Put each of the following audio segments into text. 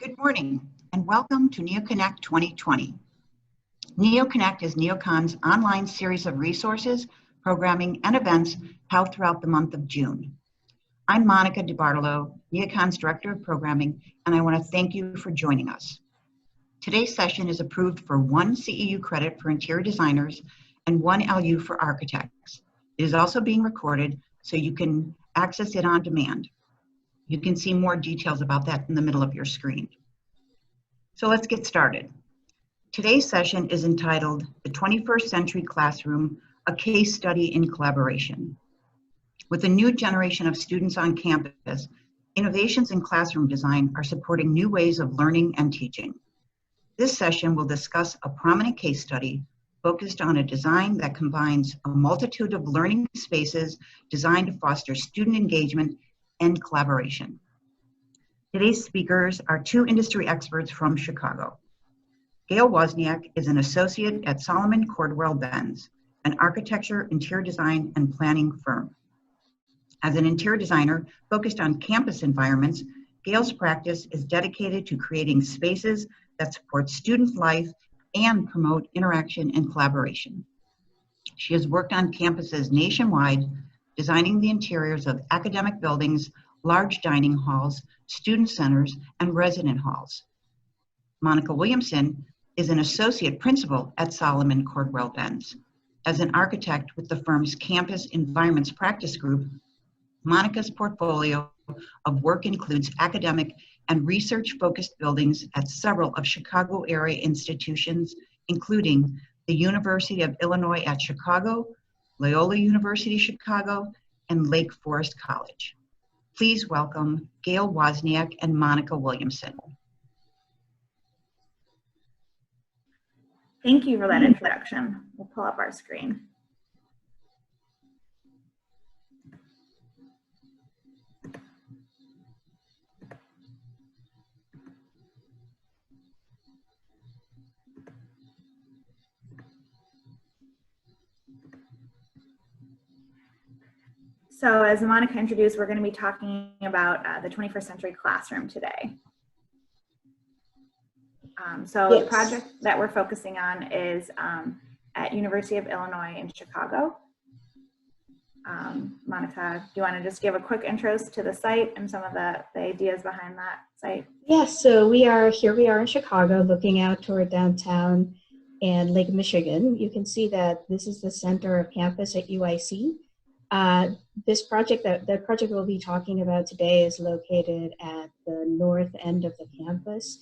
Good morning and welcome to NeoConnect 2020. NeoConnect is NeoCon's online series of resources, programming, and events held throughout the month of June. I'm Monica DiBartolo, NeoCon's Director of Programming, and I want to thank you for joining us. Today's session is approved for 1 CEU credit for interior designers and 1 LU for architects. It is also being recorded so you can access it on demand. You can see more details about that in the middle of your screen. So let's get started. Today's session is entitled The 21st Century Classroom, a Case Study in Collaboration. With the new generation of students on campus, innovations in classroom design are supporting new ways of learning and teaching. This session will discuss a prominent case study focused on a design that combines a multitude of learning spaces designed to foster student engagement and collaboration. Today's speakers are 2 industry experts from Chicago. Gail Wozniak is an associate at Solomon Cordwell Buenz, an architecture, interior design, and planning firm. As an interior designer focused on campus environments, Gail's practice is dedicated to creating spaces that support student life and promote interaction and collaboration. She has worked on campuses nationwide, designing the interiors of academic buildings, large dining halls, student centers, and resident halls. Monica Willemsen is an associate principal at Solomon Cordwell Buenz. As an architect with the firm's Campus Environments Practice Group, Monica's portfolio of work includes academic and research-focused buildings at several of Chicago area institutions, including the University of Illinois at Chicago, Loyola University Chicago, and Lake Forest College. Please welcome Gail Wozniak and Monica Willemsen. Thank you for that introduction. We'll pull up our screen. So as Monica introduced, we're going to be talking about the 21st century classroom today. The project that we're focusing on is at University of Illinois in Chicago. Monica, do you want to just give a quick intro to the site and some of the ideas behind that site? Yes, so we are in Chicago looking out toward downtown and Lake Michigan. You can see that this is the center of campus at UIC. The project we'll be talking about today is located at the north end of the campus,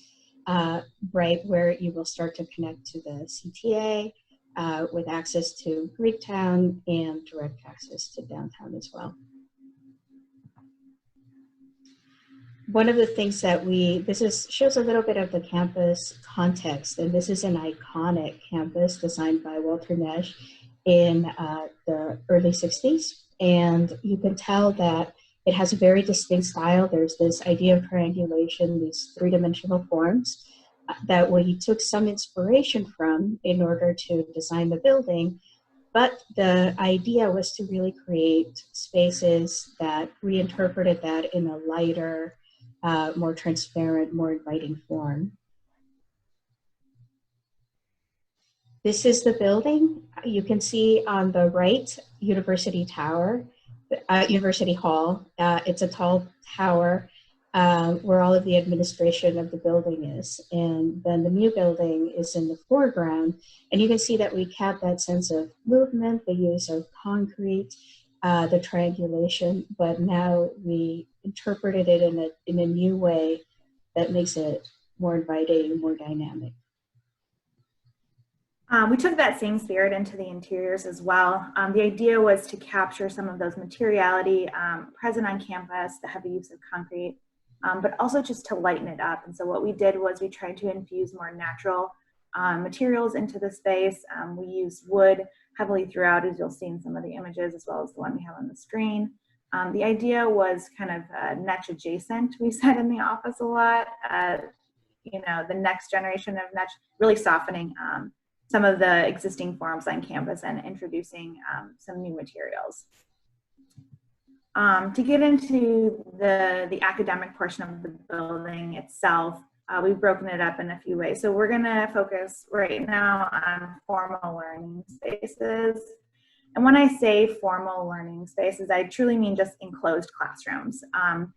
right where you will start to connect to the CTA with access to Greektown and direct access to downtown as well. One of the things that shows a little bit of the campus context, and this is an iconic campus designed by Walter Nash in the early 60s. And you can tell that it has a very distinct style. There's this idea of triangulation, these 3-dimensional forms that we took some inspiration from in order to design the building. But the idea was to really create spaces that reinterpreted that in a lighter, more transparent, more inviting form. This is the building. You can see on the right, University Tower, University Hall. It's a tall tower where all of the administration of the building is. And then the new building is in the foreground. And you can see that we kept that sense of movement, the use of concrete, the triangulation, but now we interpreted it in a new way that makes it more inviting, more dynamic. We took that same spirit into the interiors as well. The idea was to capture some of those materiality present on campus, the heavy use of concrete, but also just to lighten it up. And so what we did was we tried to infuse more natural materials into the space. We used wood heavily throughout, as you'll see in some of the images, as well as the one we have on the screen. The idea was kind of niche adjacent, we said in the office a lot. You know, the next generation of niche, really softening some of the existing forms on campus and introducing some new materials. To get into the academic portion of the building itself, we've broken it up in a few ways. So we're going to focus right now on formal learning spaces. And when I say formal learning spaces, I truly mean just enclosed classrooms.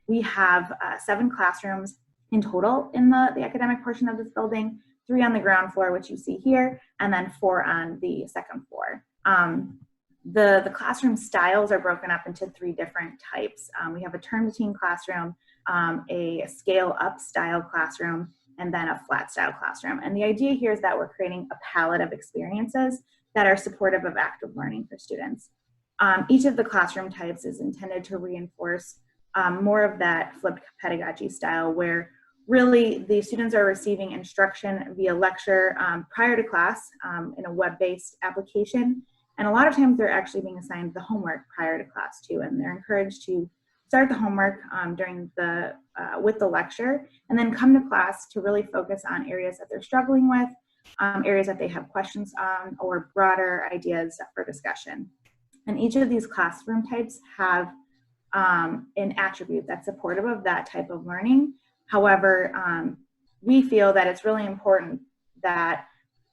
We have 7 classrooms in total in the academic portion of this building, 3 on the ground floor, which you see here, and then 4 on the second floor. The classroom styles are broken up into 3 different types. We have a turn-to-team classroom, a scale-up style classroom, and then a flat style classroom. And the idea here is that we're creating a palette of experiences that are supportive of active learning for students. Each of the classroom types is intended to reinforce more of that flipped pedagogy style, where really the students are receiving instruction via lecture prior to class in a web-based application. And a lot of times they're actually being assigned the homework prior to class too, and they're encouraged to start the homework with the lecture, and then come to class to really focus on areas that they're struggling with, areas that they have questions on, or broader ideas for discussion. And each of these classroom types have an attribute that's supportive of that type of learning. However, we feel that it's really important that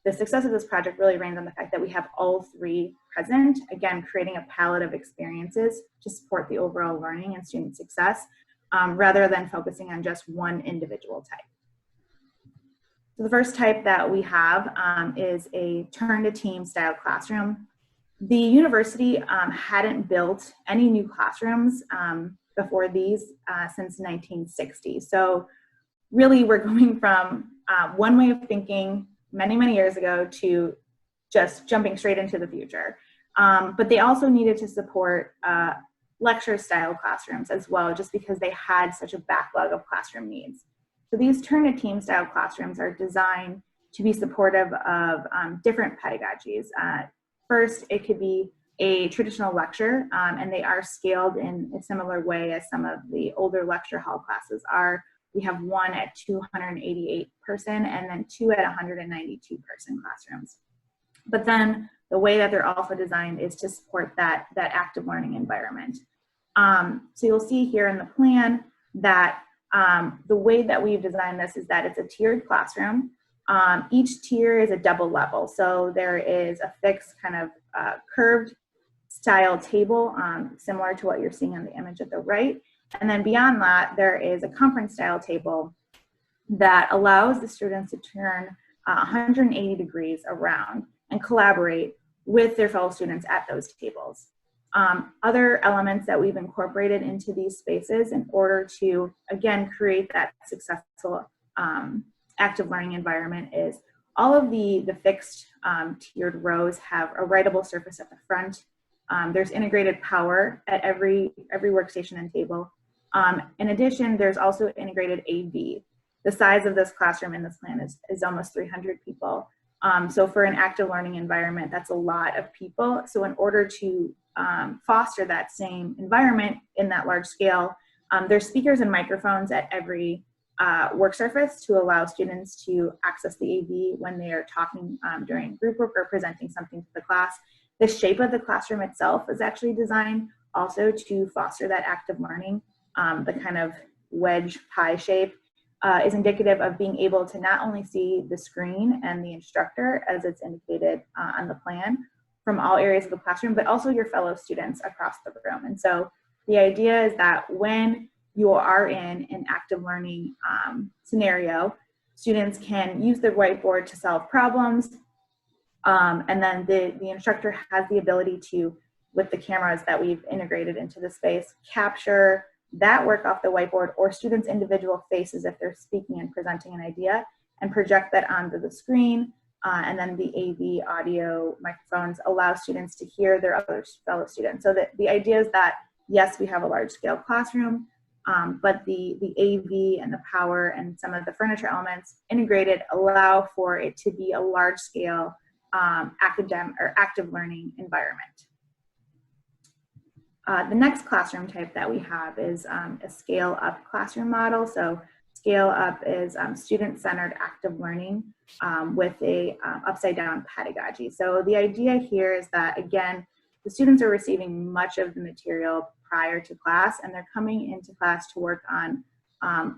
the success of this project really reigns on the fact that we have all 3 present, again, creating a palette of experiences to support the overall learning and student success, rather than focusing on just one individual type. So the first type that we have is a turn-to-team style classroom. The university hadn't built any new classrooms before these since 1960. So really we're going from one way of thinking many, many years ago to just jumping straight into the future. But they also needed to support lecture style classrooms as well, just because they had such a backlog of classroom needs. So these turn-to-team style classrooms are designed to be supportive of different pedagogies. First, it could be a traditional lecture, and they are scaled in a similar way as some of the older lecture hall classes are. We have 1 at 288 person and then 2 at 192 person classrooms. But then the way that they're also designed is to support that active learning environment. So you'll see here in the plan that the way that we've designed this is that it's a tiered classroom. Each tier is a double level. So there is a fixed kind of curved style table, similar to what you're seeing on the image at the right. And then beyond that, there is a conference style table that allows the students to turn 180 degrees around and collaborate with their fellow students at those tables. Other elements that we've incorporated into these spaces in order to, again, create that successful active learning environment is all of the fixed tiered rows have a writable surface at the front. There's integrated power at every workstation and table. In addition, there's also integrated AV. The size of this classroom in this plan is almost 300 people. So for an active learning environment, that's a lot of people. So in order to foster that same environment in that large scale, there's speakers and microphones at every work surface to allow students to access the AV when they are talking during group work or presenting something to the class. The shape of the classroom itself is actually designed also to foster that active learning. The kind of wedge pie shape is indicative of being able to not only see the screen and the instructor as it's indicated on the plan from all areas of the classroom, but also your fellow students across the room. And so the idea is that when you are in an active learning scenario, students can use the whiteboard to solve problems, and then the instructor has the ability to, with the cameras that we've integrated into the space, capture that work off the whiteboard or students' individual faces if they're speaking and presenting an idea, and project that onto the screen. And then the AV audio microphones allow students to hear their other fellow students. So that the idea is that, yes, we have a large scale classroom, but the AV and the power and some of the furniture elements integrated allow for it to be a large scale academic or active learning environment. The next classroom type that we have is a scale up classroom model. So scale up is student-centered active learning with a upside down pedagogy. So the idea here is that, again, the students are receiving much of the material prior to class, and they're coming into class to work on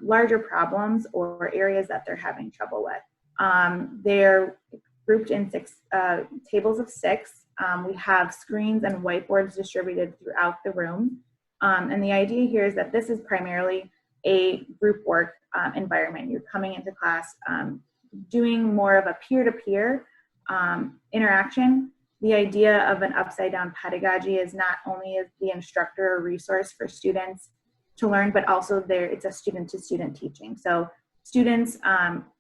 larger problems or areas that they're having trouble with. They're grouped in tables of 6. We have screens and whiteboards distributed throughout the room. And the idea here is that this is primarily a group work environment. You're coming into class doing more of a peer-to-peer interaction. The idea of an upside-down pedagogy is not only is the instructor a resource for students to learn, but also it's a student-to-student teaching. So students,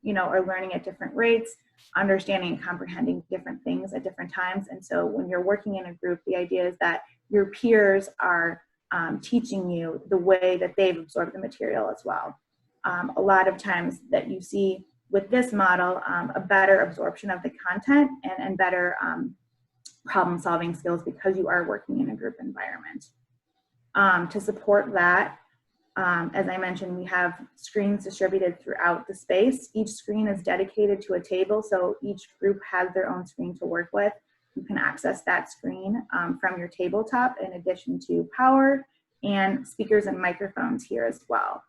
you know, are learning at different rates, understanding and comprehending different things at different times. And so when you're working in a group, the idea is that your peers are teaching you the way that they've absorbed the material as well. A lot of times that you see with this model, a better absorption of the content and better problem solving skills because you are working in a group environment. To support that, as I mentioned, we have screens distributed throughout the space. Each screen is dedicated to a table, so each group has their own screen to work with. You can access that screen from your tabletop in addition to power and speakers and microphones here as well.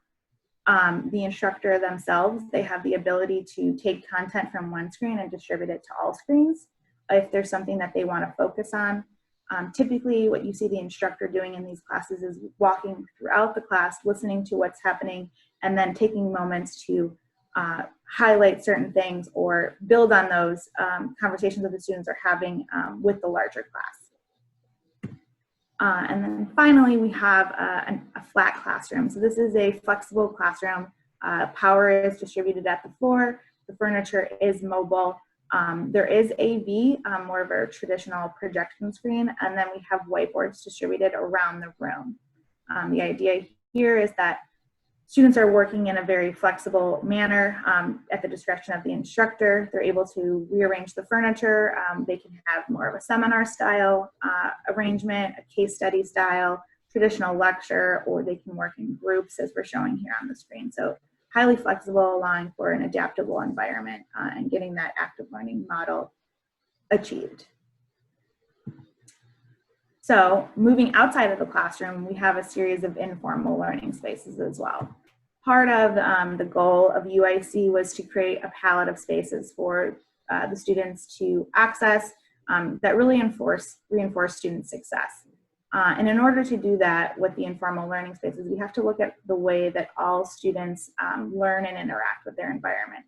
The instructor themselves, they have the ability to take content from one screen and distribute it to all screens if there's something that they want to focus on. Typically, what you see the instructor doing in these classes is walking throughout the class, listening to what's happening, and then taking moments to highlight certain things or build on those conversations that the students are having with the larger class. And then finally, we have a flat classroom. So this is a flexible classroom. Power is distributed at the floor. The furniture is mobile. There is AV, more of a traditional projection screen, and then we have whiteboards distributed around the room. The idea here is that students are working in a very flexible manner at the discretion of the instructor. They're able to rearrange the furniture. They can have more of a seminar style arrangement, a case study style, traditional lecture, or they can work in groups as we're showing here on the screen. So highly flexible, allowing for an adaptable environment and getting that active learning model achieved. So moving outside of the classroom, we have a series of informal learning spaces as well. Part of the goal of UIC was to create a palette of spaces for the students to access that really reinforce student success. And in order to do that with the informal learning spaces, we have to look at the way that all students learn and interact with their environment.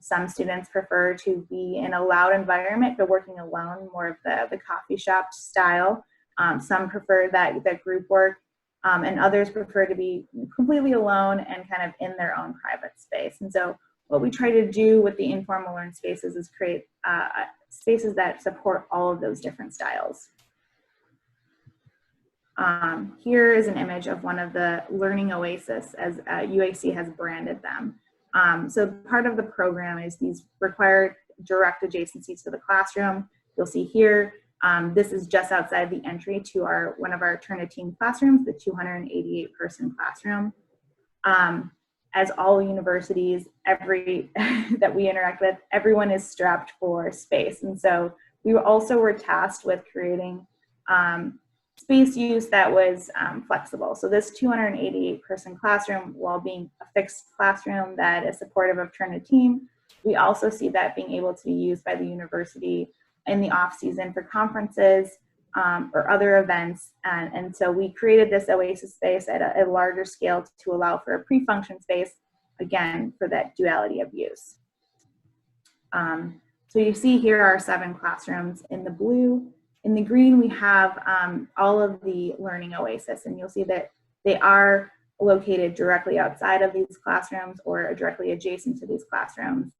Some students prefer to be in a loud environment, but working alone, more of the coffee shop style. Some prefer that group work, and others prefer to be completely alone and kind of in their own private space. And so what we try to do with the informal learning spaces is create spaces that support all of those different styles. Here is an image of one of the learning oasis, as UIC has branded them. So part of the program is these required direct adjacencies to the classroom. You'll see here, this is just outside the entry to one of our Turnitin classrooms, the 288-person classroom. As all universities, that we interact with, everyone is strapped for space. And so we also were tasked with creating space use that was flexible. So this 288-person classroom, while being a fixed classroom that is supportive of Turnitin, we also see that being able to be used by the university in the off season for conferences or other events. And so we created this oasis space at a larger scale to allow for a pre-function space, again, for that duality of use. So you see here are 7 classrooms in the blue. In the green, we have all of the learning oasis, and you'll see that they are located directly outside of these classrooms or directly adjacent to these classrooms.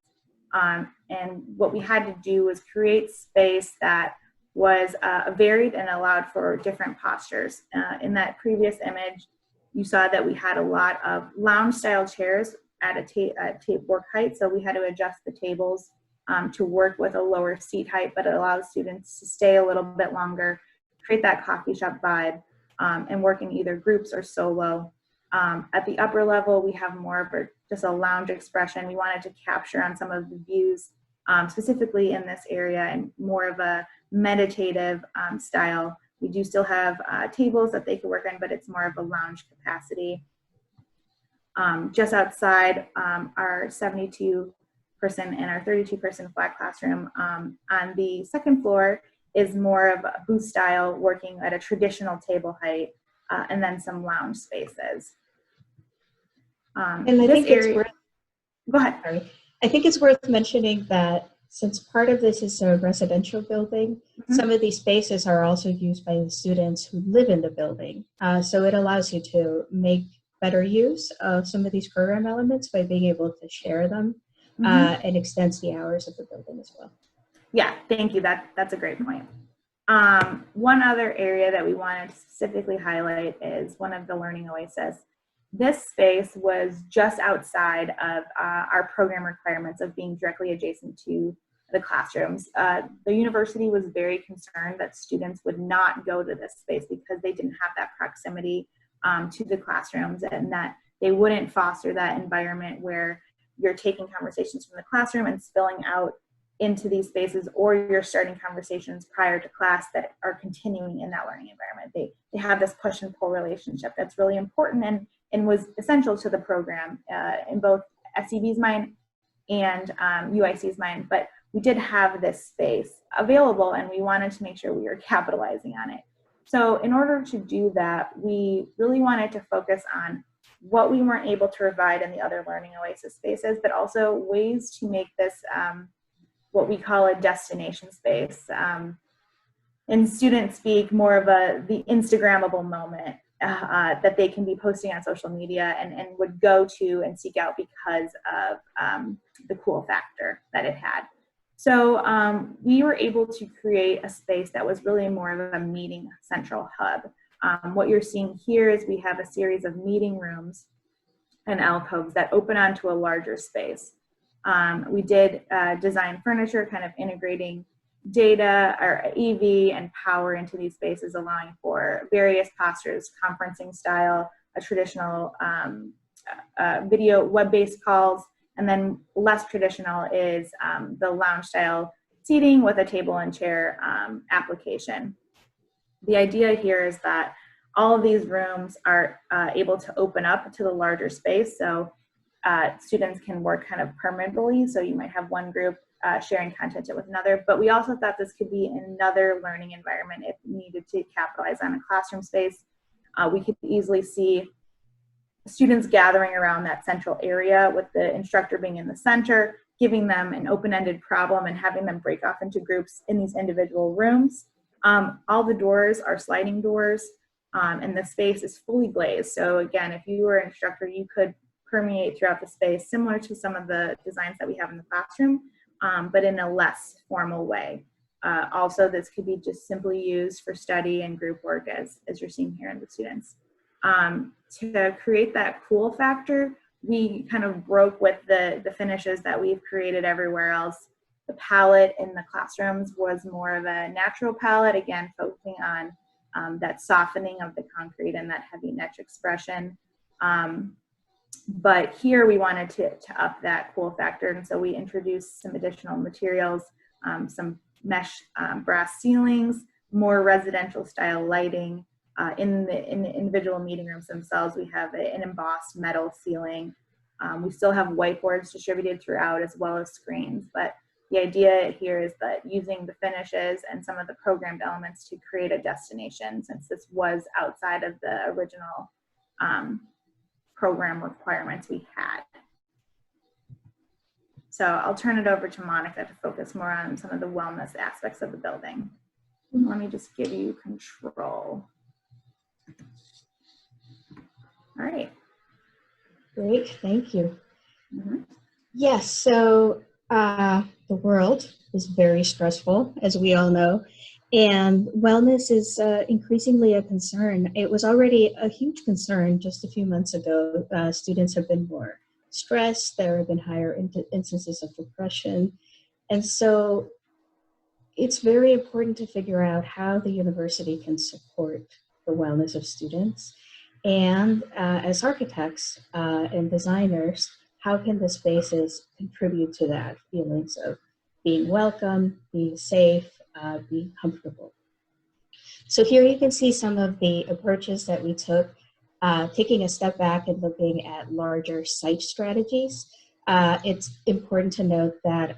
And what we had to do was create space that was varied and allowed for different postures. In that previous image, you saw that we had a lot of lounge-style chairs at a work height, so we had to adjust the tables to work with a lower seat height, but it allows students to stay a little bit longer, create that coffee shop vibe, and work in either groups or solo. At the upper level, we have more of just a lounge expression. We wanted to capture on some of the views, specifically in this area, and more of a meditative style. We do still have tables that they could work on, but it's more of a lounge capacity. Just outside our 72-person and our 32-person flat classroom on the second floor is more of a booth style, working at a traditional table height, and then some lounge spaces. And I think it's worth, go ahead. Sorry. I think it's worth mentioning that since part of this is a residential building, some of these spaces are also used by the students who live in the building. So it allows you to make better use of some of these program elements by being able to share them, and extends the hours of the building as well. Yeah, thank you. That's a great point. One other area that we wanted to specifically highlight is one of the Learning Oasis. This space was just outside of our program requirements of being directly adjacent to the classrooms. The university was very concerned that students would not go to this space because they didn't have that proximity to the classrooms, and that they wouldn't foster that environment where you're taking conversations from the classroom and spilling out into these spaces, or you're starting conversations prior to class that are continuing in that learning environment. They have this push and pull relationship that's really important and was essential to the program in both SEB's mind and UIC's mind. But we did have this space available, and we wanted to make sure we were capitalizing on it. So in order to do that, we really wanted to focus on what we weren't able to provide in the other Learning Oasis spaces, but also ways to make this what we call a destination space. In student speak, more of the Instagrammable moment that they can be posting on social media and would go to and seek out because of the cool factor that it had. So we were able to create a space that was really more of a meeting central hub. What you're seeing here is we have a series of meeting rooms and alcoves that open onto a larger space. We did design furniture, kind of integrating data or EV and power into these spaces, allowing for various postures, conferencing style, a traditional video web-based calls, and then less traditional is the lounge style seating with a table and chair application. The idea here is that all of these rooms are able to open up to the larger space, so students can work kind of permanently. So you might have one group sharing content with another, but we also thought this could be another learning environment if needed to capitalize on a classroom space. We could easily see students gathering around that central area with the instructor being in the center, giving them an open-ended problem and having them break off into groups in these individual rooms. All the doors are sliding doors, and the space is fully glazed. So again, if you were an instructor, you could permeate throughout the space, similar to some of the designs that we have in the classroom, but in a less formal way. Also, this could be just simply used for study and group work as you're seeing here in the students. To create that cool factor, we kind of broke with the finishes that we've created everywhere else. The palette in the classrooms was more of a natural palette, again, focusing on that softening of the concrete and that heavy niche expression. But here we wanted to up that cool factor, and so we introduced some additional materials, some mesh brass ceilings, more residential style lighting. In the individual meeting rooms themselves, we have an embossed metal ceiling. We still have whiteboards distributed throughout as well as screens, but the idea here is that using the finishes and some of the programmed elements to create a destination, since this was outside of the original program requirements we had. So I'll turn it over to Monica to focus more on some of the wellness aspects of the building. Let me just give you control. All right. Great, thank you. Yes, so the world is very stressful, as we all know, and wellness is increasingly a concern. It was already a huge concern just a few months ago. Students have been more stressed, there have been higher instances of depression, and so it's very important to figure out how the university can support the wellness of students. And as architects and designers, how can the spaces contribute to that feelings of being welcome, being safe, being comfortable? So here you can see some of the approaches that we took taking a step back and looking at larger site strategies, it's important to note that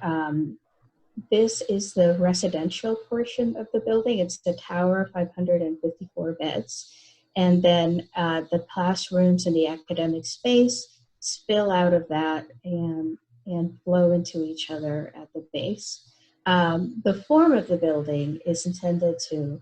this is the residential portion of the building. It's the tower, 554 beds. And then the classrooms and the academic space spill out of that and flow into each other at the base. The form of the building is intended to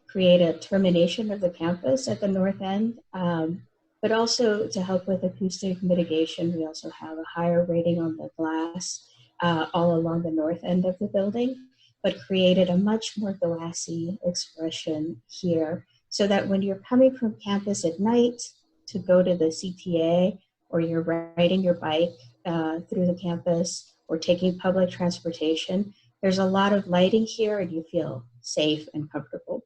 create a termination of the campus at the north end, but also to help with acoustic mitigation. We also have a higher rating on the glass all along the north end of the building, but created a much more glassy expression here, so that when you're coming from campus at night to go to the CTA, or you're riding your bike through the campus or taking public transportation, there's a lot of lighting here and you feel safe and comfortable.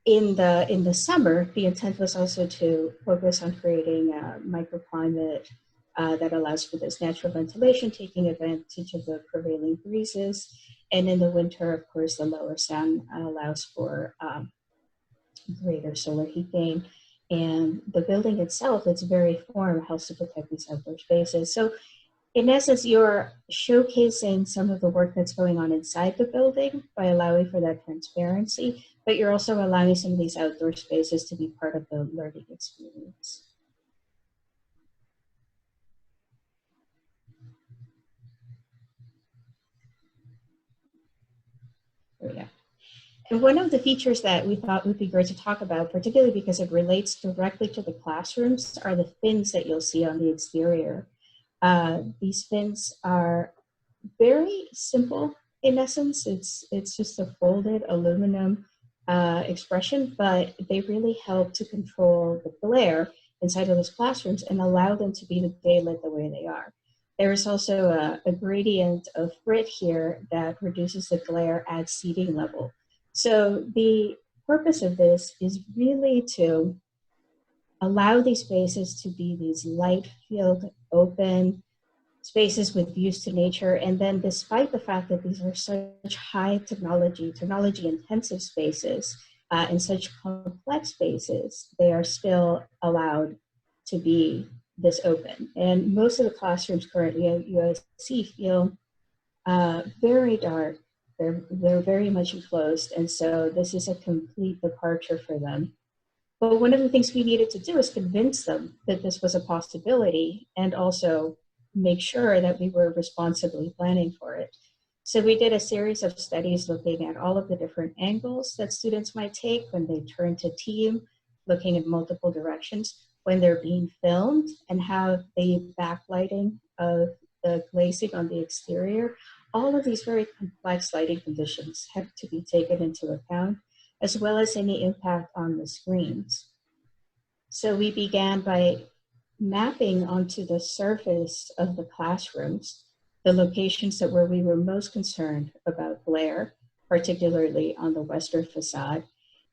In the summer, the intent was also to focus on creating a microclimate that allows for this natural ventilation, taking advantage of the prevailing breezes. And in the winter, of course, the lower sun allows for greater solar heat gain. And the building itself, its very form, helps to protect these outdoor spaces. So in essence, you're showcasing some of the work that's going on inside the building by allowing for that transparency, but you're also allowing some of these outdoor spaces to be part of the learning experience. Oh, yeah. And one of the features that we thought would be great to talk about, particularly because it relates directly to the classrooms, are the fins that you'll see on the exterior. These fins are very simple in essence. It's just a folded aluminum expression, but they really help to control the glare inside of those classrooms and allow them to be daylit the way they are. There is also a gradient of Frit here that reduces the glare at seating level. So the purpose of this is really to allow these spaces to be these light-filled, open spaces with views to nature. And then despite the fact that these are such high technology-intensive spaces and such complex spaces, they are still allowed to be this open. And most of the classrooms currently at USC feel very dark. They're very much enclosed, and so this is a complete departure for them. But one of the things we needed to do is convince them that this was a possibility and also make sure that we were responsibly planning for it. So we did a series of studies looking at all of the different angles that students might take when they turn to team, looking at multiple directions, when they're being filmed, and how the backlighting of the glazing on the exterior. All of these very complex lighting conditions have to be taken into account, as well as any impact on the screens. So we began by mapping onto the surface of the classrooms the locations that where we were most concerned about glare, particularly on the western facade,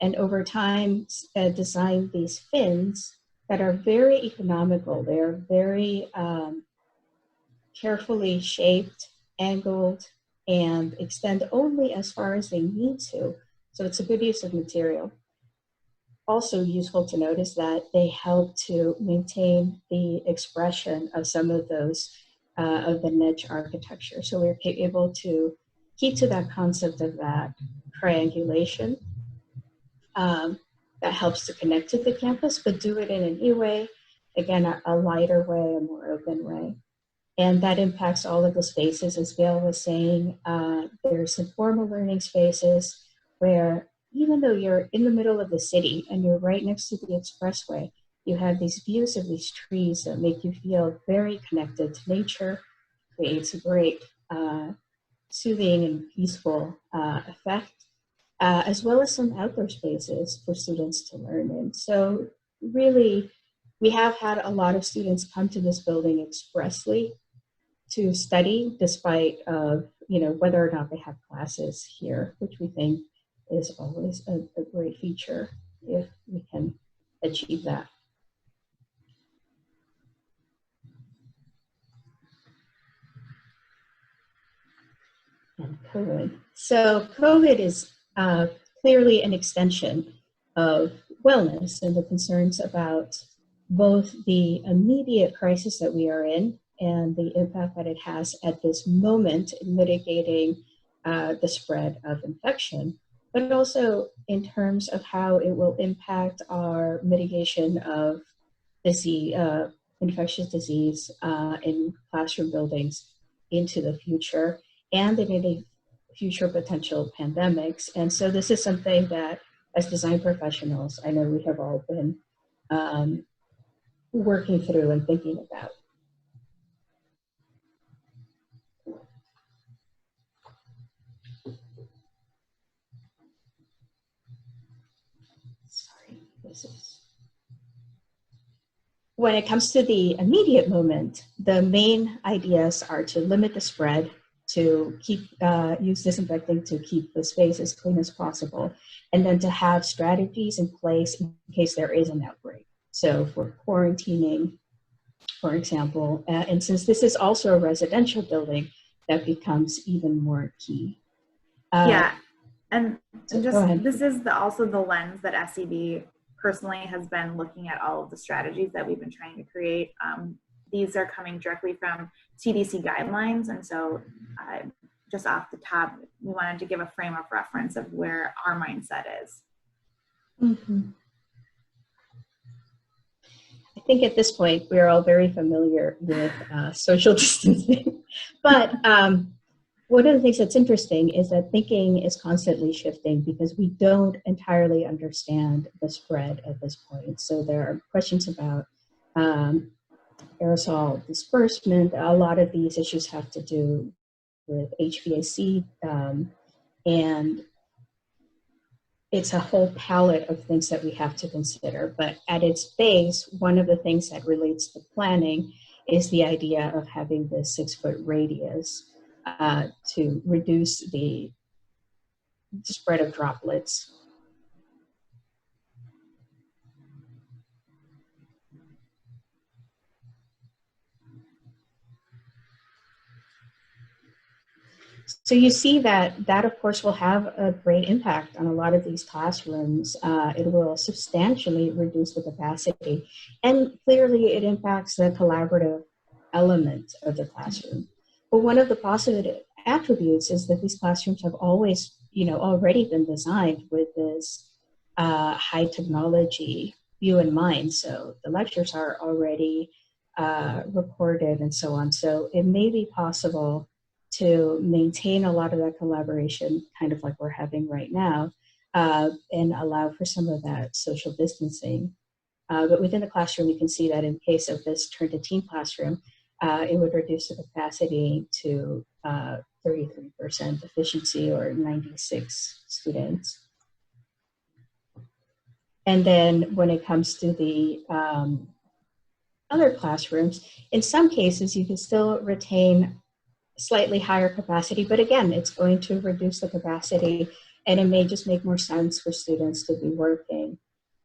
and over time designed these fins that are very economical. They are very carefully shaped, angled, and extend only as far as they need to. So it's a good use of material. Also useful to notice that they help to maintain the expression of some of those, of the niche architecture. So we're able to keep to that concept of that triangulation that helps to connect to the campus, but do it in a new way, again, a lighter way, a more open way. And that impacts all of the spaces. As Gail was saying, there's some formal learning spaces where even though you're in the middle of the city and you're right next to the expressway, you have these views of these trees that make you feel very connected to nature, creates a great soothing and peaceful effect, as well as some outdoor spaces for students to learn in. So really, we have had a lot of students come to this building expressly to study, despite whether or not they have classes here, which we think is always a great feature if we can achieve that. And COVID. So COVID is clearly an extension of wellness and the concerns about both the immediate crisis that we are in and the impact that it has at this moment in mitigating the spread of infection, but also in terms of how it will impact our mitigation of disease, infectious disease in classroom buildings into the future and in any future potential pandemics. And so this is something that as design professionals, I know we have all been working through and thinking about. Sorry, this is. When it comes to the immediate moment, the main ideas are to limit the spread, to keep use disinfecting to keep the space as clean as possible, and then to have strategies in place in case there is an outbreak. So for quarantining, for example, and since this is also a residential building, that becomes even more key. Yeah, and so just this is also the lens that SCB personally has been looking at all of the strategies that we've been trying to create. These are coming directly from CDC guidelines, and so just off the top, we wanted to give a frame of reference of where our mindset is. Mm-hmm. I think at this point, we're all very familiar with social distancing, but one of the things that's interesting is that thinking is constantly shifting because we don't entirely understand the spread at this point. So there are questions about aerosol disbursement. A lot of these issues have to do with HVAC, and it's a whole palette of things that we have to consider. But at its base, one of the things that relates to planning is the idea of having this 6-foot radius to reduce the spread of droplets. So you see that of course will have a great impact on a lot of these classrooms. It will substantially reduce the capacity, and clearly it impacts the collaborative element of the classroom. But one of the positive attributes is that these classrooms have always, already been designed with this high technology view in mind. So the lectures are already recorded and so on. So it may be possible to maintain a lot of that collaboration, kind of like we're having right now, and allow for some of that social distancing. But within the classroom, you can see that in case of this turn-to-teen classroom, it would reduce the capacity to 33% efficiency, or 96 students. And then when it comes to the other classrooms, in some cases, you can still retain slightly higher capacity, but again, it's going to reduce the capacity, and it may just make more sense for students to be working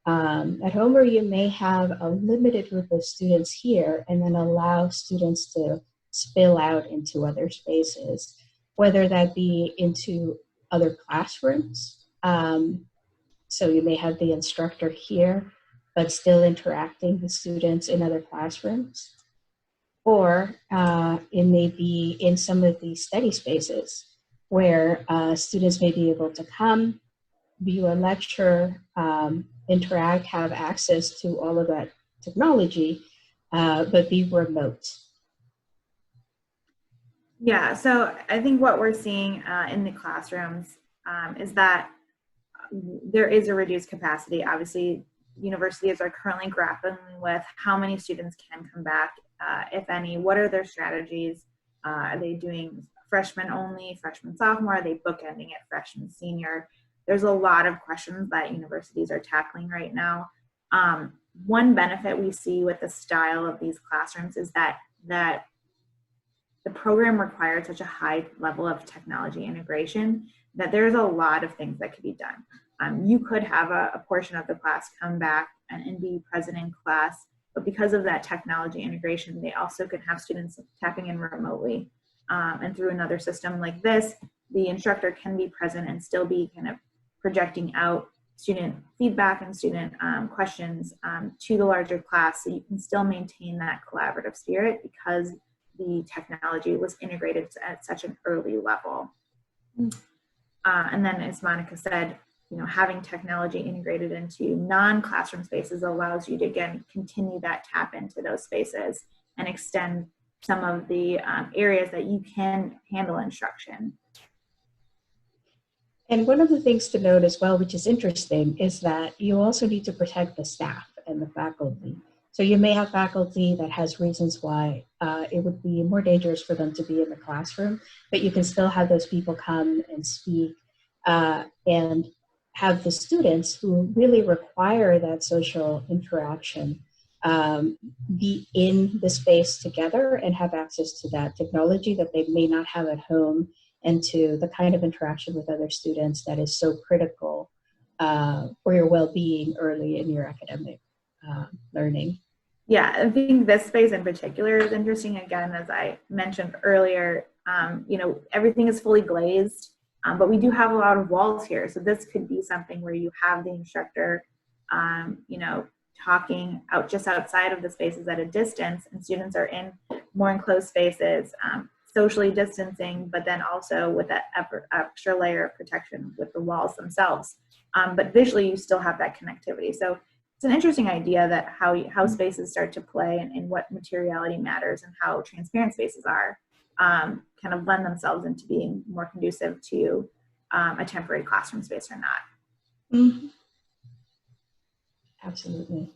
at home, or you may have a limited group of students here and then allow students to spill out into other spaces, whether that be into other classrooms. So you may have the instructor here, but still interacting with students in other classrooms. Or it may be in some of these study spaces where students may be able to come, view a lecture, interact, have access to all of that technology, but be remote. Yeah, so I think what we're seeing in the classrooms is that there is a reduced capacity. Obviously, universities are currently grappling with how many students can come back, if any. What are their strategies? Are they doing freshman only, freshman, sophomore? Are they bookending it freshman, senior? There's a lot of questions that universities are tackling right now. One benefit we see with the style of these classrooms is that the program required such a high level of technology integration that there's a lot of things that could be done. You could have a portion of the class come back and be present in class, but because of that technology integration, they also could have students tapping in remotely. And through another system like this, the instructor can be present and still be kind of projecting out student feedback and student questions to the larger class, so you can still maintain that collaborative spirit because the technology was integrated at such an early level. And then, as Monica said, you know, having technology integrated into non-classroom spaces allows you to, again, continue that tap into those spaces and extend some of the areas that you can handle instruction. And one of the things to note as well, which is interesting, is that you also need to protect the staff and the faculty. So you may have faculty that has reasons why it would be more dangerous for them to be in the classroom, but you can still have those people come and speak and have the students who really require that social interaction be in the space together and have access to that technology that they may not have at home, and to the kind of interaction with other students that is so critical for your well-being early in your academic learning. Yeah, I think this space in particular is interesting. Again, as I mentioned earlier, you know, everything is fully glazed, but we do have a lot of walls here. So this could be something where you have the instructor, you know, talking out just outside of the spaces at a distance, and students are in more enclosed spaces, socially distancing, but then also with that extra layer of protection with the walls themselves. But visually, you still have that connectivity. So it's an interesting idea that how spaces start to play and what materiality matters and how transparent spaces are kind of lend themselves into being more conducive to a temporary classroom space or not. Mm-hmm. Absolutely.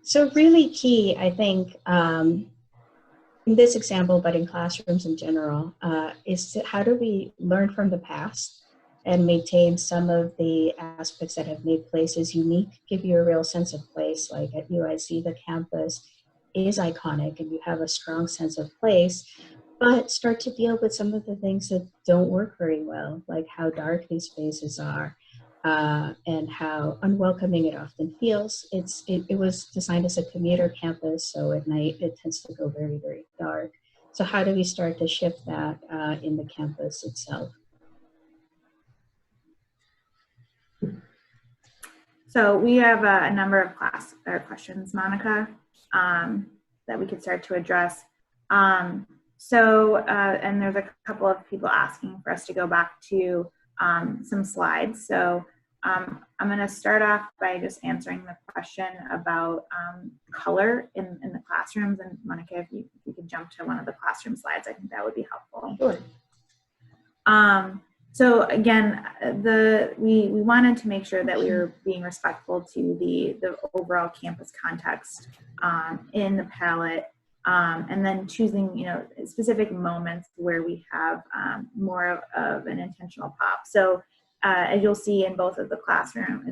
So really key, I think, in this example, but in classrooms in general, is how do we learn from the past and maintain some of the aspects that have made places unique, give you a real sense of place. Like at UIC, the campus is iconic and you have a strong sense of place, but start to deal with some of the things that don't work very well, like how dark these spaces are and how unwelcoming it often feels. It was designed as a commuter campus, so at night it tends to go very, very dark. So how do we start to shift that in the campus itself? So we have a number of questions, Monica, that we could start to address. And there's a couple of people asking for us to go back to some slides. So I'm going to start off by just answering the question about color in the classrooms. And Monica, if you could jump to one of the classroom slides, I think that would be helpful. Sure. So again, we wanted to make sure that we were being respectful to the overall campus context in the palette, and then choosing, you know, specific moments where we have more of an intentional pop. So as you'll see in both of the classroom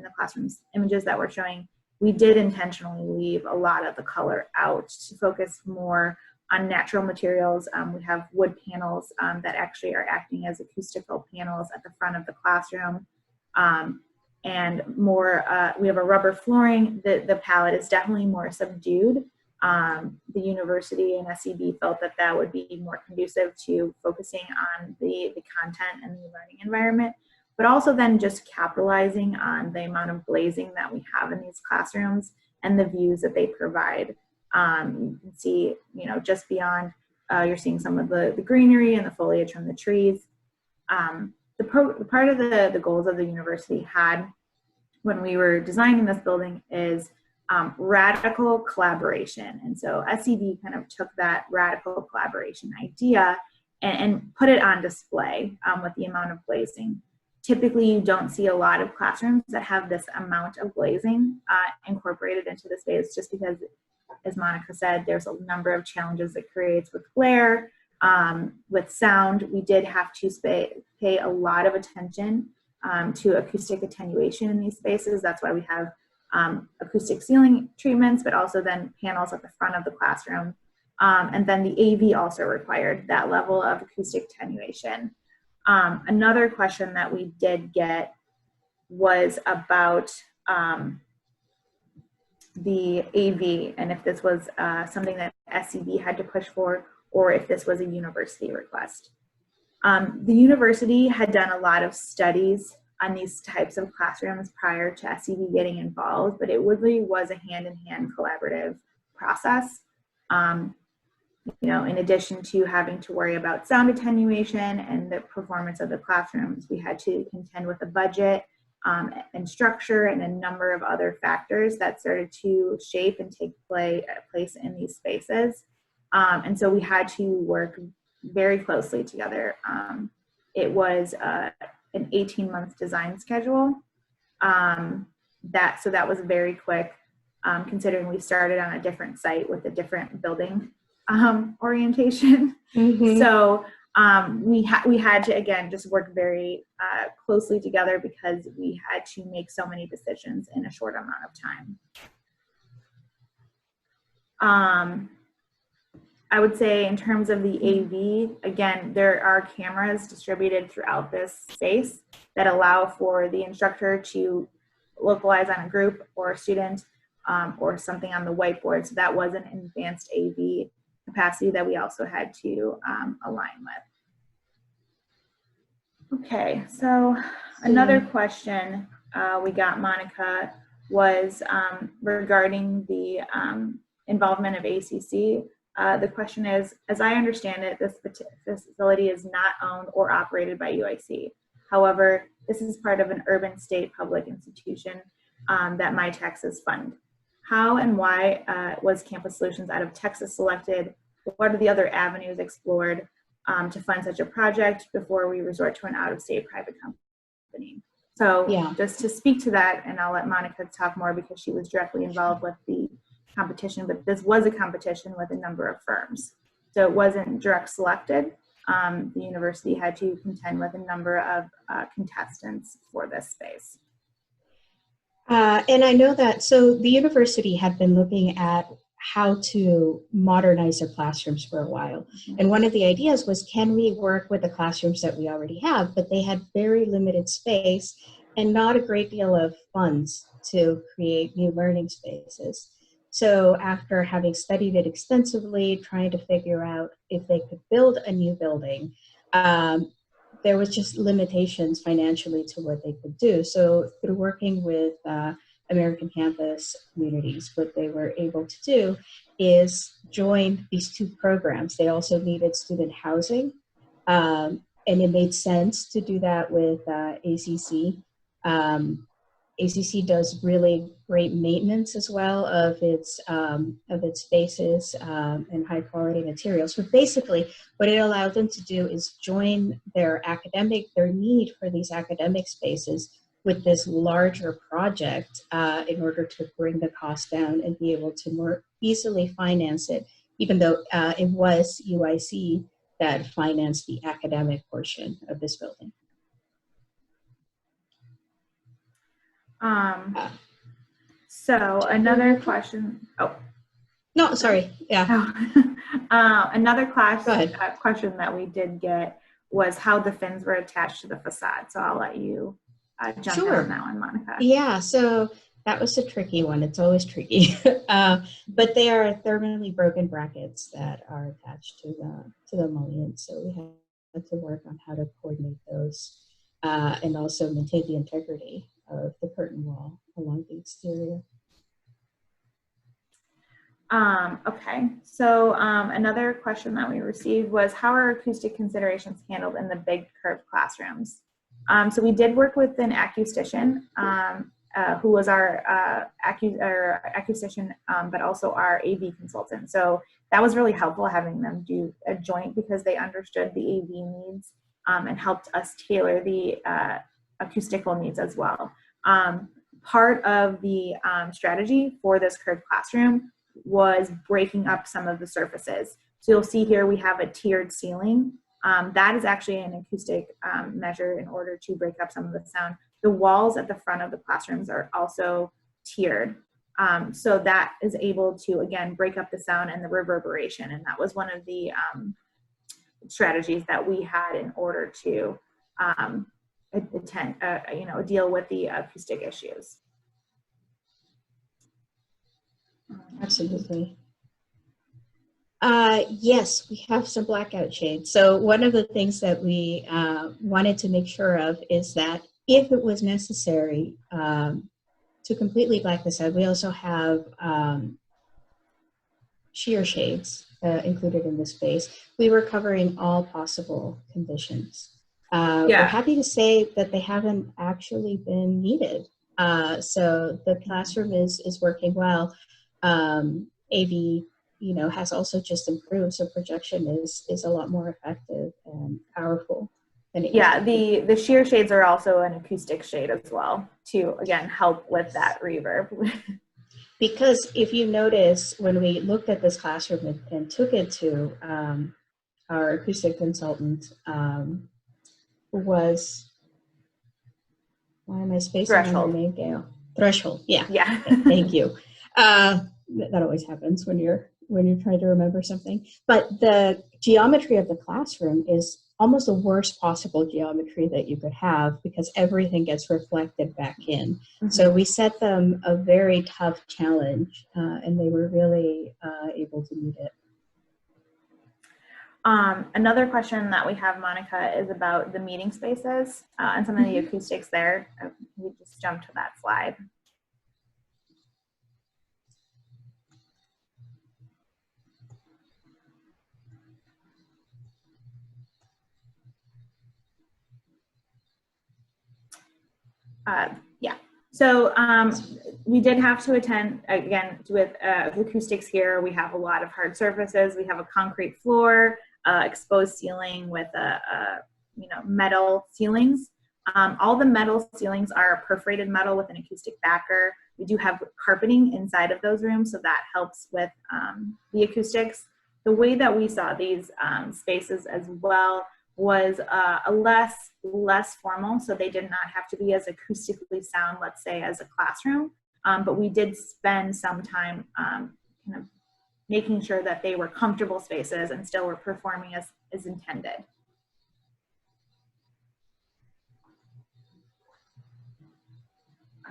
images that we're showing, we did intentionally leave a lot of the color out to focus more on natural materials. We have wood panels that actually are acting as acoustical panels at the front of the classroom. And more, we have a rubber flooring. The palette is definitely more subdued. The university and SEB felt that that would be more conducive to focusing on the content and the learning environment, but also then just capitalizing on the amount of glazing that we have in these classrooms and the views that they provide. You can see, you know, just beyond, you're seeing some of the greenery and the foliage from the trees. Part of the goals of the university had when we were designing this building is radical collaboration. And so SEB kind of took that radical collaboration idea and put it on display with the amount of glazing. Typically, you don't see a lot of classrooms that have this amount of glazing incorporated into the space, just because, as Monica said, there's a number of challenges it creates with glare, with sound. We did have to pay a lot of attention to acoustic attenuation in these spaces. That's why we have acoustic ceiling treatments, but also then panels at the front of the classroom. And then the AV also required that level of acoustic attenuation. Another question that we did get was about the AV, and if this was something that SEB had to push for, or if this was a university request. The university had done a lot of studies on these types of classrooms prior to SCV getting involved, but it really was a hand-in-hand collaborative process. You know, in addition to having to worry about sound attenuation and the performance of the classrooms, we had to contend with a budget and structure and a number of other factors that started to shape and take place in these spaces. And so we had to work very closely together. It was an 18-month design schedule. So that was very quick, considering we started on a different site with a different building orientation. Mm-hmm. So we had to, again, just work very closely together because we had to make so many decisions in a short amount of time. I would say in terms of the AV, again, there are cameras distributed throughout this space that allow for the instructor to localize on a group or a student or something on the whiteboard. So that was an advanced AV capacity that we also had to align with. Okay, so another question we got, Monica, was regarding the involvement of ACC. The question is, as I understand it, this facility is not owned or operated by UIC. However, this is part of an urban state public institution that my taxes fund. How and why was Campus Solutions out of Texas selected? What are the other avenues explored to fund such a project before we resort to an out-of-state private company? So yeah, just to speak to that, and I'll let Monica talk more because she was directly involved with the competition, but this was a competition with a number of firms. So it wasn't direct selected. The university had to contend with a number of contestants for this space. And I know that, so the university had been looking at how to modernize their classrooms for a while. Mm-hmm. And one of the ideas was, can we work with the classrooms that we already have? But they had very limited space and not a great deal of funds to create new learning spaces. So after having studied it extensively, trying to figure out if they could build a new building, there was just limitations financially to what they could do. So through working with American Campus Communities, what they were able to do is join these two programs. They also needed student housing, and it made sense to do that with ACC. ACC does really great maintenance as well of its spaces and high quality materials. But basically, what it allowed them to do is join their need for these academic spaces with this larger project in order to bring the cost down and be able to more easily finance it, even though it was UIC that financed the academic portion of this building. So another question. Oh, no, sorry. Yeah. Another question that we did get was how the fins were attached to the facade. So I'll let you jump in on that one, Monica. Yeah. So that was a tricky one. It's always tricky, but they are thermally broken brackets that are attached to the mullions. So we had to work on how to coordinate those and also maintain the integrity of the curtain wall along the exterior. Okay, so another question that we received was, how are acoustic considerations handled in the big curved classrooms? So we did work with an acoustician who was our acoustician, but also our AV consultant. So that was really helpful having them do a joint because they understood the AV needs and helped us tailor the acoustical needs as well. Part of the strategy for this curved classroom was breaking up some of the surfaces. So you'll see here we have a tiered ceiling. That is actually an acoustic measure in order to break up some of the sound. The walls at the front of the classrooms are also tiered. So that is able to, again, break up the sound and the reverberation. And that was one of the strategies that we had in order to deal with the acoustic issues. Absolutely. Yes, we have some blackout shades. So one of the things that we wanted to make sure of is that if it was necessary to completely black this out, we also have sheer shades included in the space. We were covering all possible conditions. We're happy to say that they haven't actually been needed. So the classroom is working well. AV, has also just improved, so projection is a lot more effective and powerful than it used to be. The sheer shades are also an acoustic shade as well to, again, help with that reverb. Because if you notice, when we looked at this classroom and took it to our acoustic consultant, who was, why am I spacing on her name, Gail? Threshold, yeah. Yeah. Thank you. That always happens when you're trying to remember something. But the geometry of the classroom is almost the worst possible geometry that you could have, because everything gets reflected back in. Mm-hmm. So we set them a very tough challenge, and they were really able to meet it. Another question that we have, Monica, is about the meeting spaces and some of the acoustics there. We just jump to that slide. So we did have to attend, again, with acoustics here. We have a lot of hard surfaces. We have a concrete floor, exposed ceiling with metal ceilings. All the metal ceilings are perforated metal with an acoustic backer. We do have carpeting inside of those rooms, so that helps with the acoustics. The way that we saw these spaces as well was a less formal, so they did not have to be as acoustically sound, let's say, as a classroom, but we did spend some time kind of making sure that they were comfortable spaces and still were performing as intended.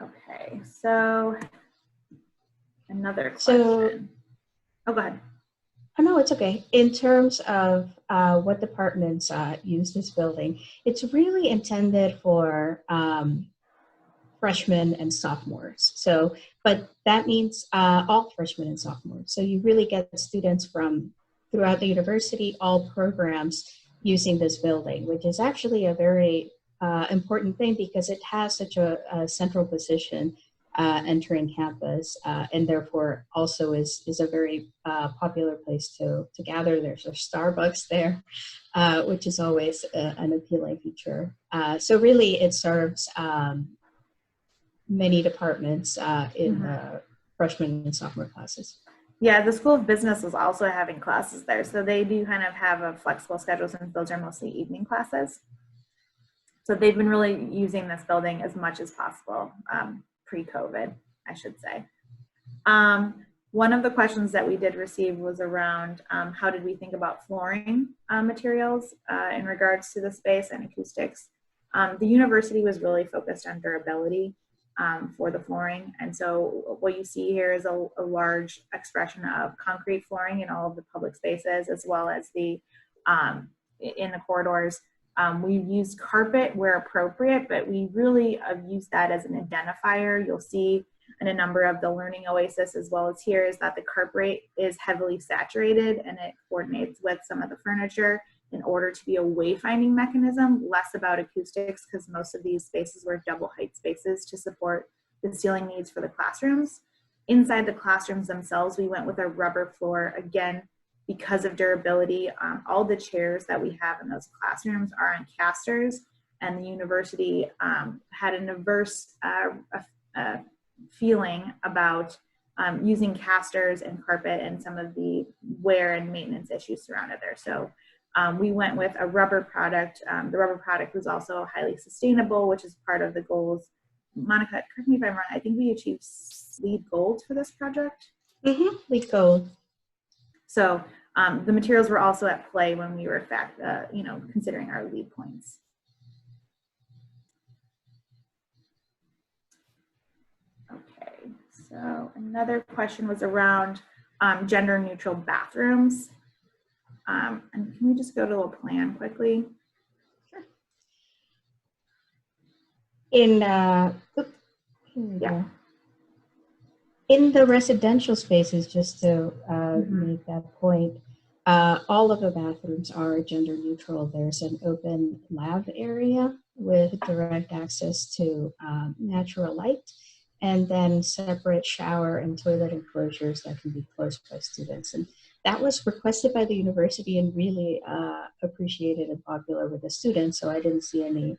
Okay, so another question. Oh, go ahead. Oh, no, it's okay. In terms of what departments use this building, it's really intended for freshmen and sophomores. So, but that means all freshmen and sophomores. So you really get students from throughout the university, all programs using this building, which is actually a very important thing, because it has such a central position entering campus, and therefore also is a very popular place to gather. There's a Starbucks there, which is always an appealing feature. So really it serves many departments in the freshman and sophomore classes. Yeah, the School of Business is also having classes there. So they do kind of have a flexible schedule, since those are mostly evening classes. So they've been really using this building as much as possible. Pre-COVID, I should say. One of the questions that we did receive was around how did we think about flooring materials in regards to the space and acoustics. The university was really focused on durability for the flooring, and so what you see here is a large expression of concrete flooring in all of the public spaces, as well as the in the corridors. We use carpet where appropriate, but we really use that as an identifier. You'll see in a number of the learning oasis, as well as here, is that the carpet is heavily saturated, and it coordinates with some of the furniture in order to be a wayfinding mechanism, less about acoustics, because most of these spaces were double height spaces to support the ceiling needs for the classrooms. Inside the classrooms themselves, we went with a rubber floor, again, because of durability. All the chairs that we have in those classrooms are on casters, and the university had an averse feeling about using casters and carpet and some of the wear and maintenance issues surrounded there. So we went with a rubber product. The rubber product was also highly sustainable, which is part of the goals. Monica, correct me if I'm wrong, I think we achieved LEED Gold for this project. LEED Gold. So the materials were also at play when we were considering our LEED points. Okay, so another question was around gender neutral bathrooms. And can we just go to a plan quickly? Sure. In here we go. In the residential spaces, just to make that point, all of the bathrooms are gender neutral. There's an open lab area with direct access to natural light, and then separate shower and toilet enclosures that can be closed by students. And that was requested by the university and really appreciated and popular with the students. So I didn't see any,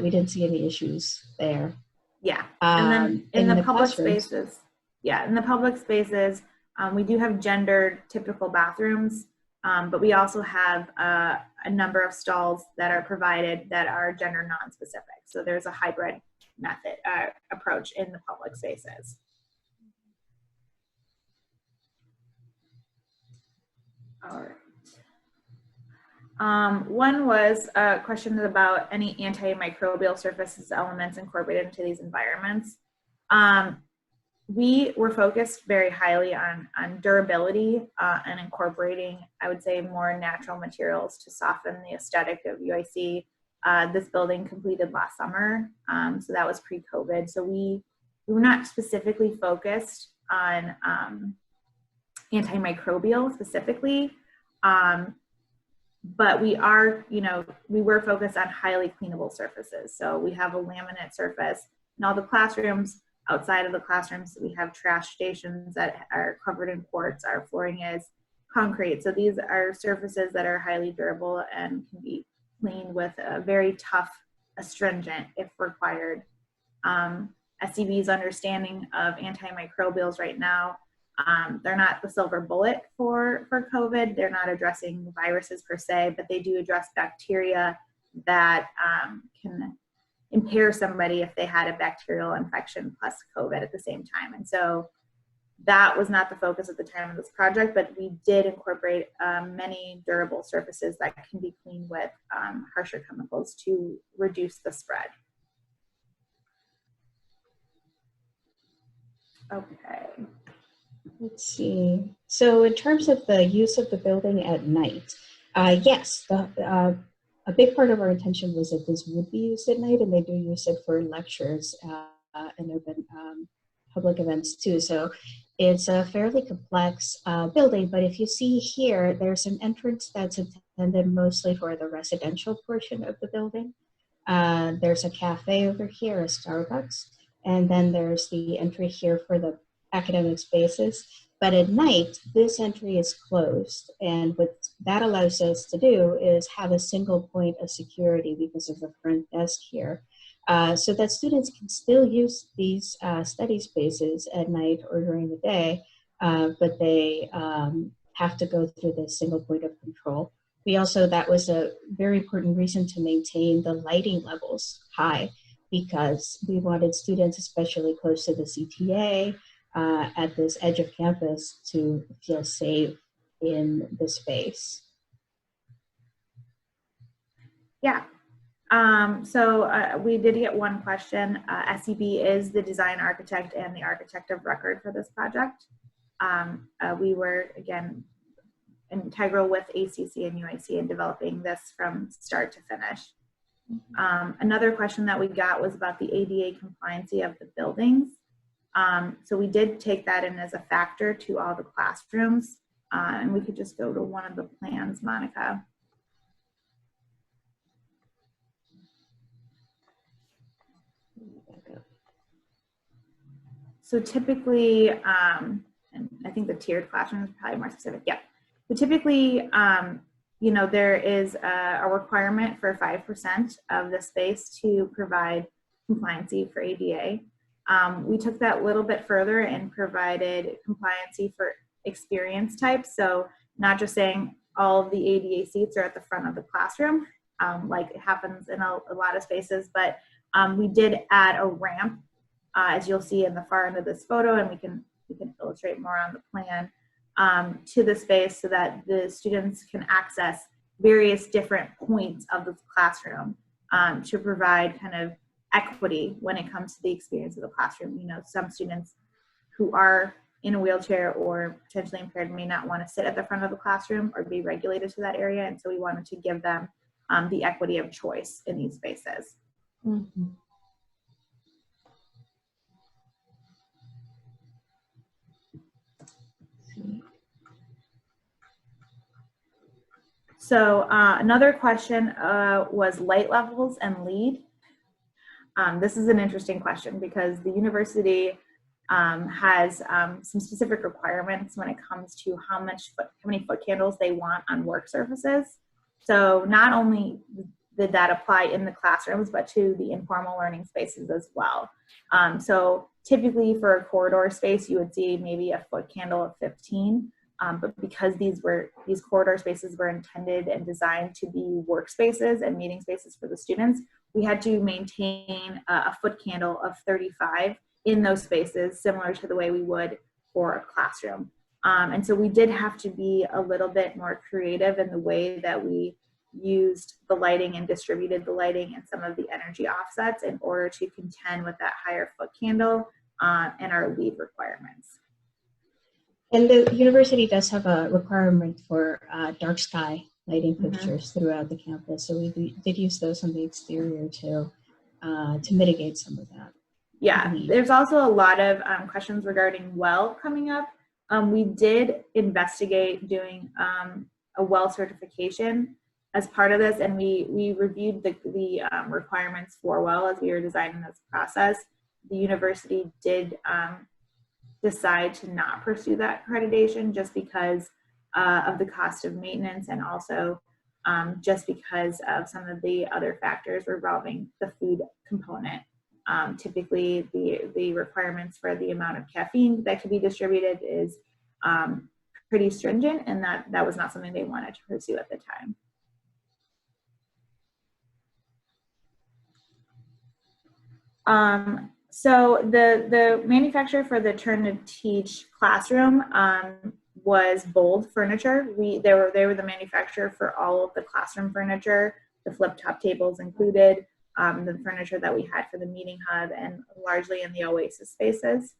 we didn't see any issues there. Yeah, and then in the public classrooms. spaces, in the public spaces, we do have gendered typical bathrooms, but we also have a number of stalls that are provided that are gender non-specific. So there's a hybrid method approach in the public spaces. All right. One was a question about any antimicrobial surfaces elements incorporated into these environments. We were focused very highly on durability and incorporating, I would say, more natural materials to soften the aesthetic of UIC. This building completed last summer, so that was pre-COVID. So we were not specifically focused on antimicrobial specifically, but we are, we were focused on highly cleanable surfaces. So we have a laminate surface in all the classrooms. Outside of the classrooms, we have trash stations that are covered in quartz. Our flooring is concrete. So these are surfaces that are highly durable and can be cleaned with a very tough astringent if required. SCB's understanding of antimicrobials right now, they're not the silver bullet for COVID. They're not addressing viruses per se, but they do address bacteria that can impair somebody if they had a bacterial infection plus COVID at the same time. And so that was not the focus at the time of this project, but we did incorporate many durable surfaces that can be cleaned with harsher chemicals to reduce the spread. Okay. Let's see. So in terms of the use of the building at night, yes, a big part of our intention was that this would be used at night, and they do use it for lectures and open public events too. So it's a fairly complex building, but if you see here, there's an entrance that's intended mostly for the residential portion of the building. There's a cafe over here, a Starbucks, and then there's the entry here for the academic spaces. But at night, this entry is closed, and what that allows us to do is have a single point of security because of the front desk here, so that students can still use these study spaces at night or during the day, but they have to go through this single point of control. We also, that was a very important reason to maintain the lighting levels high, because we wanted students, especially close to the CTA, at this edge of campus, to feel safe in the space. Yeah. So we did get one question. SCB is the design architect and the architect of record for this project. We were, again, integral with ACC and UIC in developing this from start to finish. Another question that we got was about the ADA compliancy of the buildings. So we did take that in as a factor to all the classrooms, and we could just go to one of the plans, Monica. So typically, and I think the tiered classroom is probably more specific. Yeah. So typically, there is a requirement for 5% of the space to provide compliancy for ADA. We took that a little bit further and provided compliancy for experience types. So not just saying all of the ADA seats are at the front of the classroom, like it happens in a lot of spaces, but we did add a ramp, as you'll see in the far end of this photo, and we can illustrate more on the plan, to the space so that the students can access various different points of the classroom to provide kind of equity when it comes to the experience of the classroom. Some students who are in a wheelchair or potentially impaired may not want to sit at the front of the classroom or be regulated to that area, and so we wanted to give them the equity of choice in these spaces. Mm-hmm. So another question was light levels and lead. This is an interesting question because the university has some specific requirements when it comes to how many foot candles they want on work surfaces. So not only did that apply in the classrooms, but to the informal learning spaces as well. So typically for a corridor space, you would see maybe a foot candle of 15. But because these corridor spaces were intended and designed to be workspaces and meeting spaces for the students, we had to maintain a foot candle of 35 in those spaces, similar to the way we would for a classroom. And so we did have to be a little bit more creative in the way that we used the lighting and distributed the lighting and some of the energy offsets in order to contend with that higher foot candle and our lead requirements. And the university does have a requirement for dark sky lighting fixtures throughout the campus. So we did use those on the exterior to mitigate some of that. Yeah, there's also a lot of questions regarding well coming up. We did investigate doing a well certification as part of this, and we reviewed the requirements for well as we were designing this process. The university did decide to not pursue that accreditation just because of the cost of maintenance, and also just because of some of the other factors revolving the food component. Typically, the requirements for the amount of caffeine that can be distributed is pretty stringent, and that was not something they wanted to pursue at the time. So the manufacturer for the Turn to Teach classroom was Bold Furniture. They were the manufacturer for all of the classroom furniture, the flip top tables included, the furniture that we had for the meeting hub, and largely in the Oasis spaces.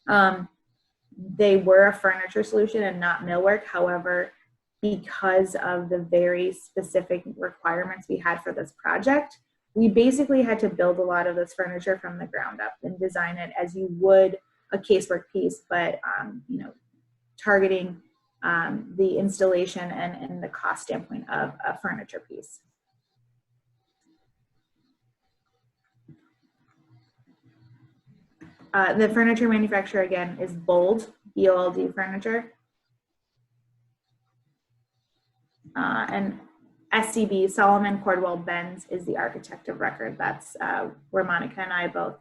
They were a furniture solution and not millwork. However, because of the very specific requirements we had for this project, we basically had to build a lot of this furniture from the ground up and design it as you would a casework piece, but targeting the installation and the cost standpoint of a furniture piece. The furniture manufacturer, again, is Bold, B-O-L-D Furniture. And SCB, Solomon Cordwell Buenz, is the architect of record. That's where Monica and I both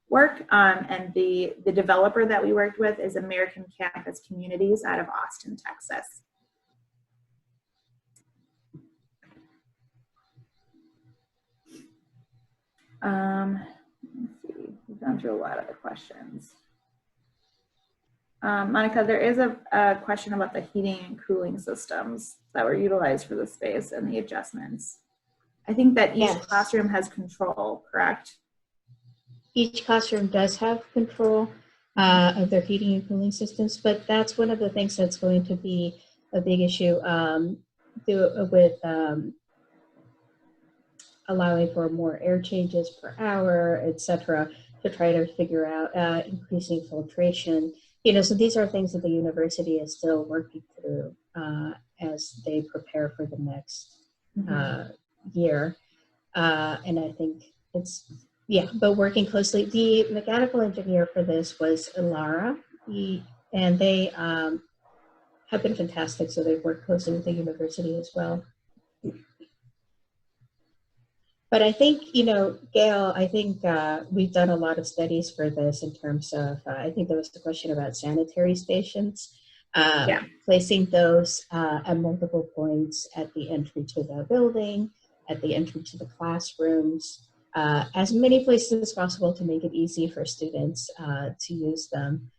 work. And the developer that we worked with is American Campus Communities out of Austin, Texas. Let's see, we've gone through a lot of the questions. Monica, there is a question about the heating and cooling systems that were utilized for the space and the adjustments. I think that each classroom has control, correct? Each classroom does have control of their heating and cooling systems, but that's one of the things that's going to be a big issue with allowing for more air changes per hour, etc., to try to figure out increasing filtration. So these are things that the university is still working through as they prepare for the next year. And I think but working closely. The mechanical engineer for this was Ilara, and they have been fantastic, so they've worked closely with the university as well. But I think, Gail, I think we've done a lot of studies for this in terms of, I think there was the question about sanitary stations, placing those at multiple points at the entry to the building, at the entry to the classrooms, as many places as possible to make it easy for students to use them,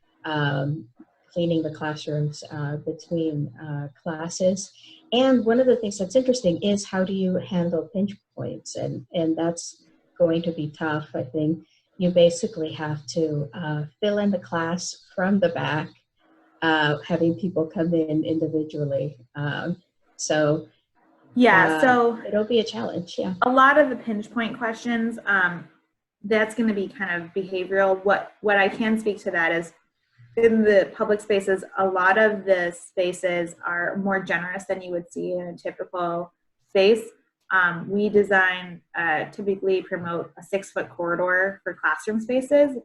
cleaning the classrooms between classes. And one of the things that's interesting is how do you handle pinch points? And that's going to be tough. I think you basically have to fill in the class from the back, having people come in individually. So it'll be a challenge, A lot of the pinch point questions, that's going to be kind of behavioral. What I can speak to that is in the public spaces, a lot of the spaces are more generous than you would see in a typical space. We design, typically promote a 6-foot corridor for classroom spaces.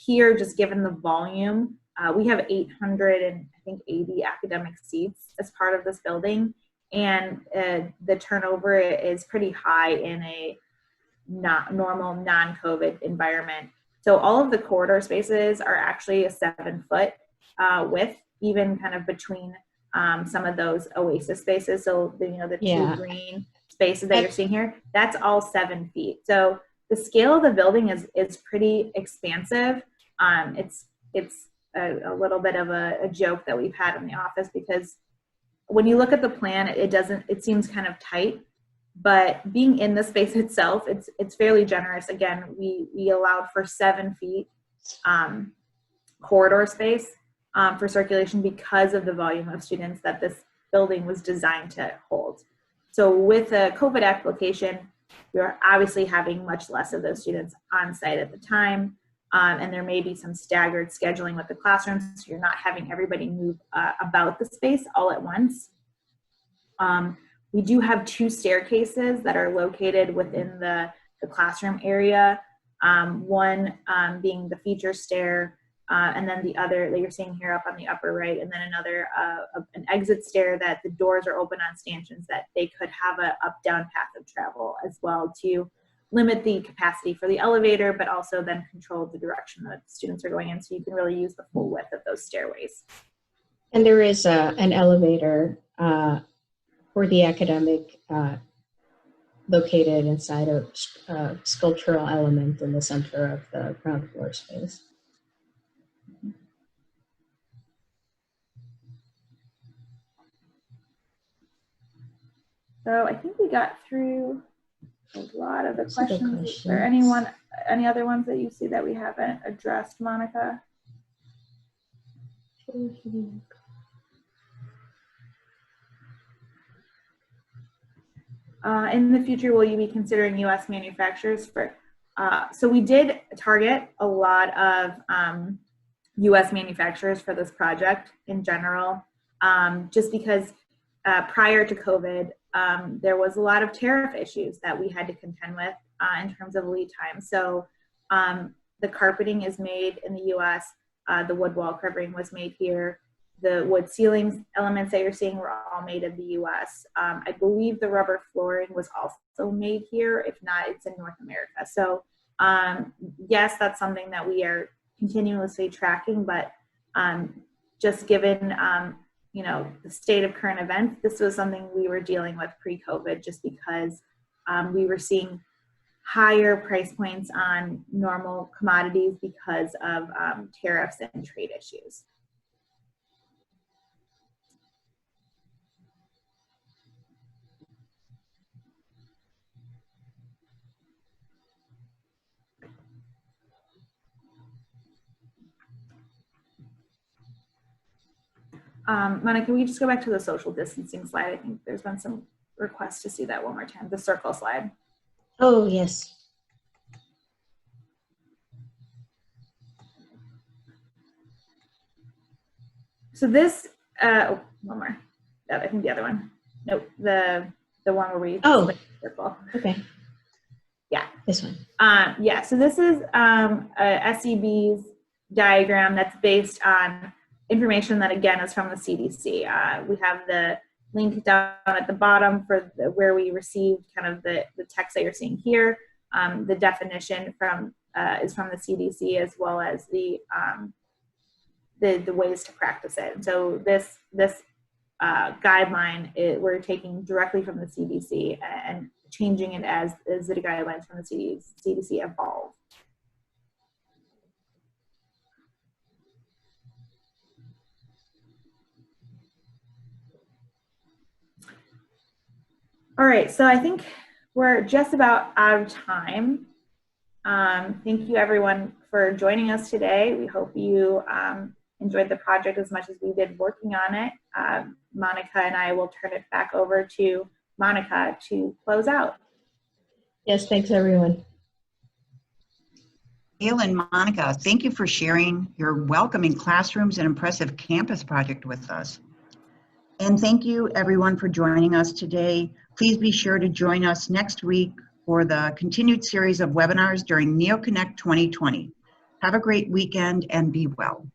Here, just given the volume, we have 880 academic seats as part of this building, and the turnover is pretty high in a not normal non-COVID environment. So all of the corridor spaces are actually a 7-foot width, even kind of between some of those oasis spaces. So the, the two green spaces that you're seeing here, that's all 7 feet. So the scale of the building is pretty expansive. It's a little bit of a joke that we've had in the office, because when you look at the plan, it seems kind of tight. But being in the space itself, it's fairly generous. Again, we allowed for 7 feet corridor space for circulation because of the volume of students that this building was designed to hold. So with a COVID application, we're obviously having much less of those students on site at the time, and there may be some staggered scheduling with the classrooms, so you're not having everybody move about the space all at once. We do have 2 staircases that are located within the classroom area, one being the feature stair, and then the other that you're seeing here up on the upper right, and then another, an exit stair that the doors are open on stanchions that they could have a up-down path of travel as well to limit the capacity for the elevator, but also then control the direction that students are going in, so you can really use the full width of those stairways. And there is an elevator for the academic located inside a sculptural element in the center of the ground floor space. So I think we got through a lot of the questions. Is there any other ones that you see that we haven't addressed, Monica? In the future, will you be considering U.S. manufacturers for? So we did target a lot of U.S. manufacturers for this project in general, just because prior to COVID, there was a lot of tariff issues that we had to contend with in terms of lead time. So the carpeting is made in the U.S. The wood wall covering was made here. The wood ceiling elements that you're seeing were all made in the U.S. I believe the rubber flooring was also made here. If not, it's in North America. So yes, that's something that we are continuously tracking, but just given the state of current events, this was something we were dealing with pre-COVID, just because we were seeing higher price points on normal commodities because of tariffs and trade issues. Monica, can we just go back to the social distancing slide? I think there's been some requests to see that one more time, the circle slide. Oh, yes. So this, one more. I think the other one. Nope, the one where we circle. Okay. Yeah. This one. Yeah, so this is a SEB's diagram that's based on information that, again, is from the CDC. We have the link down at the bottom for where we received kind of the text that you're seeing here. The definition is from the CDC, as well as the ways to practice it. And so this guideline, we're taking directly from the CDC and changing it as the guidelines from the CDC evolve. All right, so I think we're just about out of time. Thank you, everyone, for joining us today. We hope you enjoyed the project as much as we did working on it. Monica and I will turn it back over to Monica to close out. Yes, thanks, everyone. Gail and Monica, thank you for sharing your welcoming classrooms and impressive campus project with us. And thank you everyone for joining us today. Please be sure to join us next week for the continued series of webinars during NeoConnect 2020. Have a great weekend and be well.